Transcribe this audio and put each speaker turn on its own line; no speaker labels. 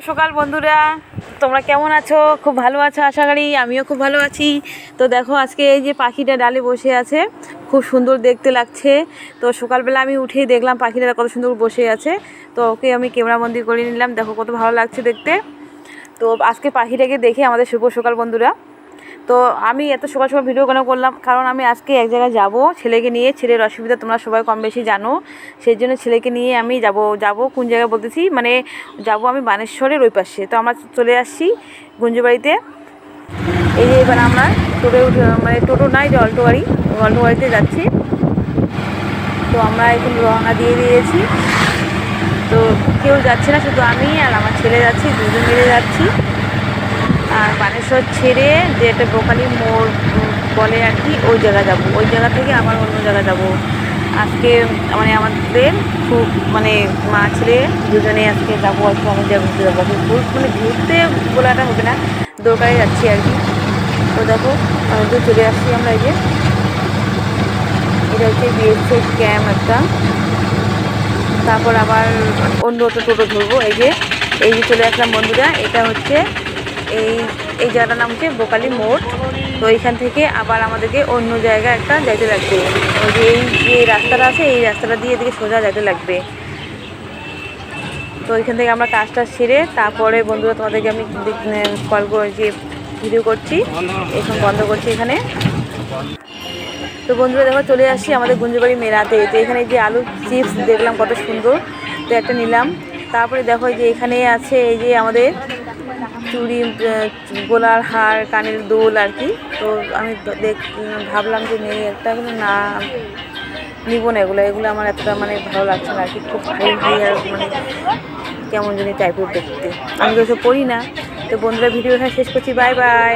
সকাল বন্ধুরা, তোমরা কেমন আছো? খুব ভালো আছো আশা করি। আমিও খুব ভালো আছি। তো দেখো আজকে এই যে পাখিটা ডালে বসে আছে, খুব সুন্দর দেখতে লাগছে। তো সকালবেলা আমি উঠেই দেখলাম পাখিটা কত সুন্দর বসে আছে। তো ওকে আমি ক্যামেরাবন্দি করে নিলাম, দেখো কত ভালো লাগছে দেখতে। তো আজকে পাখিটাকে দেখে আমাদের শুভ সকাল বন্ধুরা। তো আমি এত সকাল সকাল ভিডিও কেন করলাম, কারণ আমি আজকে এক জায়গায় যাব ছেলেকে নিয়ে। ছেলের অসুবিধা তোমরা সবাই কম বেশি জানো, সেই জন্য ছেলেকে নিয়ে আমি যাব কোন জায়গায় বলতেছি, মানে যাব আমি বানেশ্বরের ওই পাশে। তো আমরা চলে আসছি গুঞ্জবাড়িতে। এই যে এবার আমরা মানে টোটো নাই, যে অল্টো গাড়িতে যাচ্ছি। তো আমরা এখন রওনা দিয়ে দিয়েছি। তো কেউ যাচ্ছে না, শুধু আমি আর আমার ছেলে যাচ্ছি, দুজন মিলে যাচ্ছি। আর বানেশ্বর ছেড়ে যে একটা বোকালি মোড় বলে আর কি, ওই জায়গা যাব। ওই জায়গা থেকে আবার অন্য জায়গা যাব আজকে। মানে আমাদের খুব মানে মা ছেলে দুজনে আজকে যাবো আর কি, অনেক জায়গা ঘুরতে যাবো। মানে ঘুরতে বলাটা হবে না, দরকারে যাচ্ছি আর কি। তো দেখো অনেক চলে আসছি আমরা। এই যে এটা হচ্ছে বিএসএফ ক্যাম্প একটা। তারপর আবার অন্য একটা টোটো ধরবো। এই যে চলে আসলাম বন্ধুরা। এটা হচ্ছে এই জায়গাটার নাম হচ্ছে বোকালি মোড়। তো এইখান থেকে আবার আমাদেরকে অন্য জায়গায় একটা যাইতে লাগবে। ওই যে যে রাস্তাটা আছে, এই রাস্তাটা দিয়ে এদিকে সোজা যাইতে লাগবে। তো এইখান থেকে আমরা কাজটা সেরে তারপরে বন্ধুরা তোমাদেরকে আমি কল করে যে ভিডিও করছি, এখন বন্ধ করছি এখানে। তো বন্ধুরা দেখো চলে আসছি আমাদের গুঞ্জবাড়ি মেলাতে। তো এখানে যে আলু চিপস দেখলাম কত সুন্দর, তো একটা নিলাম। তারপরে দেখো যে এখানে আছে এই যে আমাদের চুড়ি, গলার হার, কানের দুল আর কি। তো আমি ভাবলাম যে নেই একটা, কিন্তু না নিব না। এগুলো আমার এতটা মানে ভালো লাগছে না আর কি, খুব ভারী আর মানে কেমন জানি টাইপের দেখতে। আমি তো ওসব পড়ি না। তো বন্ধুরা ভিডিও এখানে শেষ করছি, বাই বাই।